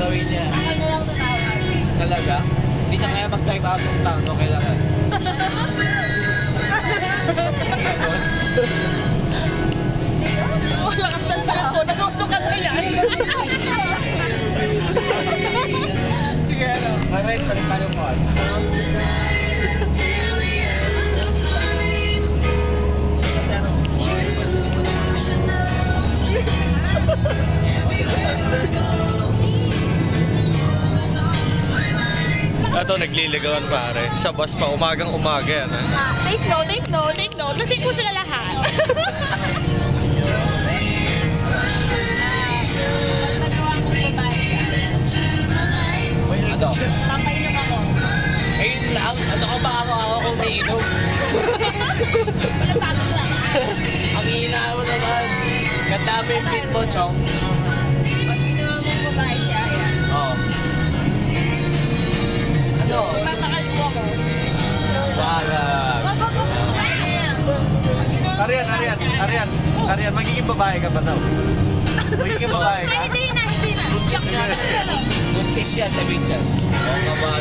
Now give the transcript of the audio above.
gagawin niya. Ako na lang tatawag. Talaga? Hindi na kaya mag-type out ng town, no? Kailangan. Wala kang tansahan ko. Nagsusukat na yan. Sige, ano? Alright, palipalim mo. Ito, nagliligawan pare. Sa bus pa, umagang-umaga yan. Take note, take note, take note. Lasing po sila lahat. Nagawa mo babae ka. Ano? Papainom ako. Ayun lang. Ano ka ba ako kung umiinom? Wala bago lang. Ang hina mo naman. Ganda mo yung feed mo, Chong. Pag ginawa mo babae siya, ayan. Oo. Ano? Papakalbo ako. Wala. Wag. Ayan. Pag ginawa mo Arian, babae Arian, siya, ayan. Arian, Arian, magiging babae ka ba daw? Magiging babae ka? Ay, hindi na. Buntis yan, David yan. Oo, mga